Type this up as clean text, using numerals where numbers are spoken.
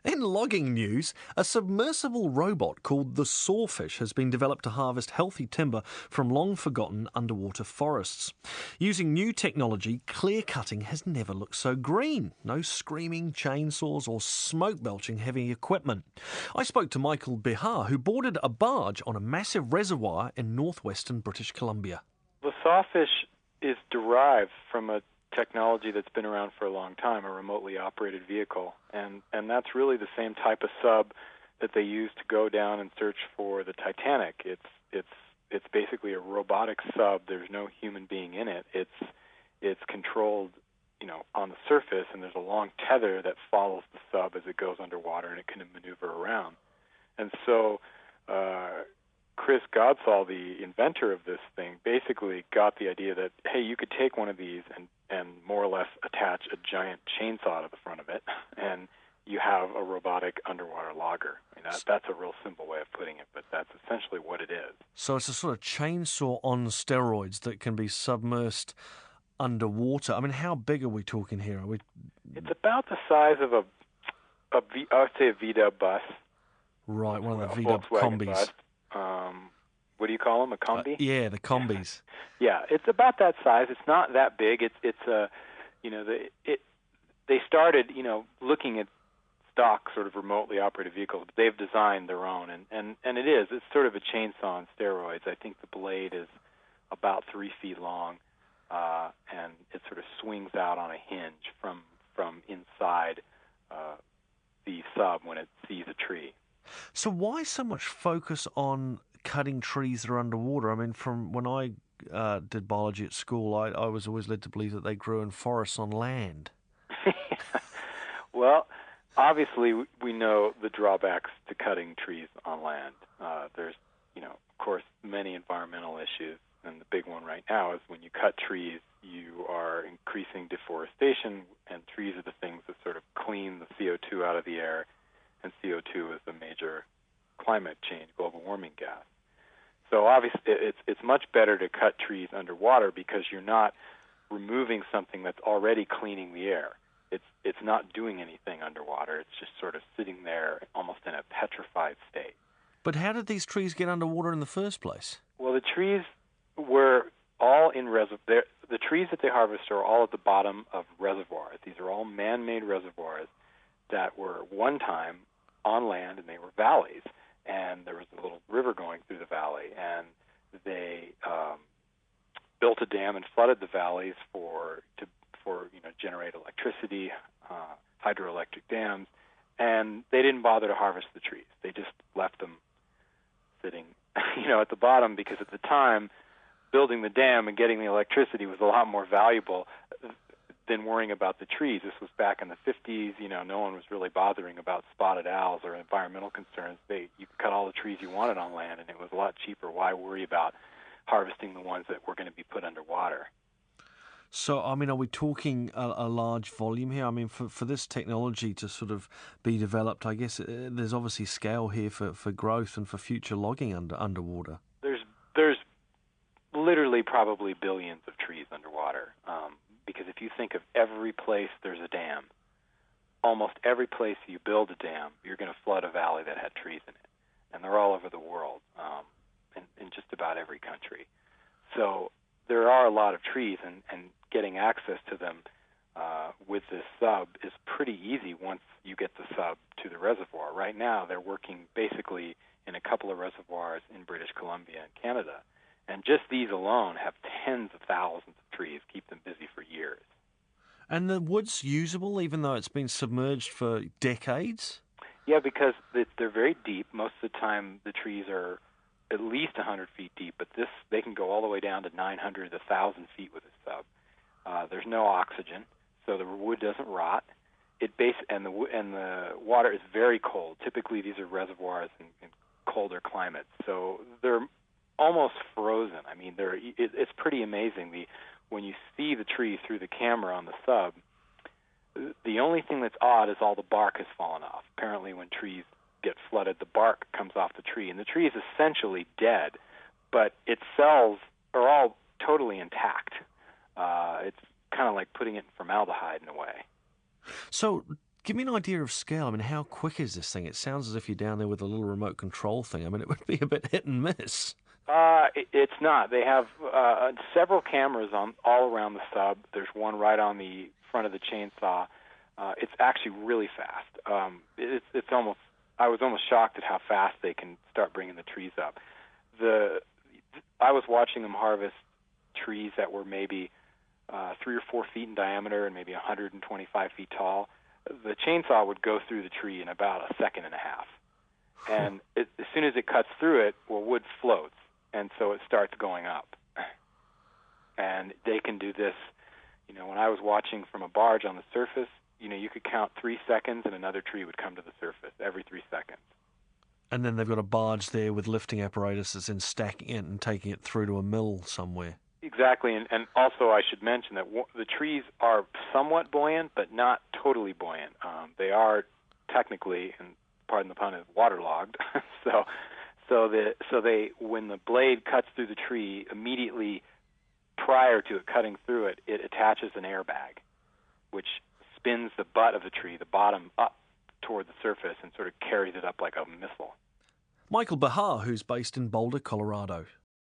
In logging news, a submersible robot called the Sawfish has been developed to harvest healthy timber from long-forgotten underwater forests. Using new technology, clear-cutting has never looked so green. No screaming chainsaws or smoke-belching heavy equipment. I spoke to Michael Bihar, who boarded a barge on a massive reservoir in northwestern British Columbia. The sawfish is derived from a technology that's been around for a long time, a remotely operated vehicle, and that's really the same type of sub that they used to go down and search for the Titanic. It's basically a robotic sub. There's no human being in it. It's controlled, on the surface, and there's a long tether that follows the sub as it goes underwater, and it can maneuver around. And so Chris Godsall, the inventor of this thing, basically got the idea that, hey, you could take one of these and more or less attach a giant chainsaw to the front of it, and you have a robotic underwater logger. I mean, that's a real simple way of putting it, but that's essentially what it is. So it's a sort of chainsaw on steroids that can be submersed underwater. I mean, how big are we talking here? It's about the size of I would say a VW bus. Right, one of the VW combis. Bus. What do you call them? A combi? Yeah, the combis. Yeah, it's about that size. It's not that big. They started, looking at stock sort of remotely operated vehicles, but they've designed their own, and it's sort of a chainsaw on steroids. I think the blade is about 3 feet long, and it sort of swings out on a hinge from inside the sub when it sees a tree. So why so much focus on cutting trees that are underwater? I mean, from when I did biology at school, I was always led to believe that they grew in forests on land. Well, obviously, we know the drawbacks to cutting trees on land. There's, of course, many environmental issues, and the big one right now is when you cut trees, you are increasing deforestation, and trees are the things that sort of clean the CO2 out of the air, and CO2 is a major climate change, global warming gas. So obviously, it's much better to cut trees underwater because you're not removing something that's already cleaning the air. It's not doing anything underwater. It's just sort of sitting there almost in a petrified state. But how did these trees get underwater in the first place? Well, the trees were all in reservoirs. The trees that they harvest are all at the bottom of reservoirs. These are all man-made reservoirs that were one time on land, and they were valleys. And there was a little river going through the valley, and they built a dam and flooded the valleys for generate electricity, hydroelectric dams, and they didn't bother to harvest the trees. They just left them sitting, at the bottom, because at the time, building the dam and getting the electricity was a lot more valuable than worrying about the trees. This was back in the 50s. No one was really bothering about spotted owls or environmental concerns. You could cut all the trees you wanted on land, and it was a lot cheaper. Why worry about harvesting the ones that were going to be put underwater? So, I mean, are we talking a large volume here? I mean, for this technology to sort of be developed, I guess there's obviously scale here for growth and for future logging underwater. There's literally probably billions of trees underwater, because if you think of every place there's a dam, almost every place you build a dam, you're going to flood a valley that had trees in it, and they're all over the world, in just about every country. So there are a lot of trees, and getting access to them with this sub is pretty easy once you get the sub to the reservoir. Right now, they're working basically in a couple of reservoirs in British Columbia and Canada, and just these alone have tens of thousands of trees, keep them busy for years. And the wood's usable even though it's been submerged for decades? Yeah, because they're very deep. Most of the time the trees are at least 100 feet deep, but they can go all the way down to 900 to 1,000 feet with a sub. There's no oxygen, so the wood doesn't rot. And the water is very cold. Typically, these are reservoirs in colder climates, so they're almost frozen. I mean, it's pretty amazing. When you see the tree through the camera on the sub, the only thing that's odd is all the bark has fallen off. Apparently, when trees get flooded, the bark comes off the tree, and the tree is essentially dead, but its cells are all totally intact. It's kind of like putting it in formaldehyde in a way. So Give me an idea of scale. I mean, how quick is this thing? It sounds as if you're down there with a little remote control thing. I mean, it would be a bit hit and miss. It's not. They have several cameras on all around the sub. There's one right on the front of the chainsaw. It's actually really fast. It's almost. I was almost shocked at how fast they can start bringing the trees up. I was watching them harvest trees that were maybe 3 or 4 feet in diameter and maybe 125 feet tall. The chainsaw would go through the tree in about a second and a half. And as soon as it cuts through it, wood floats, and so it starts going up. And they can do this, when I was watching from a barge on the surface, you could count 3 seconds and another tree would come to the surface every 3 seconds. And then they've got a barge there with lifting apparatus that's in stacking it and taking it through to a mill somewhere. Exactly, and also I should mention that the trees are somewhat buoyant, but not totally buoyant. They are technically, and pardon the pun, is waterlogged. so they when the blade cuts through the tree, immediately prior to it cutting through it, it attaches an airbag, which spins the butt of the tree, the bottom, up toward the surface and sort of carries it up like a missile. Michael Bahar, who's based in Boulder, Colorado.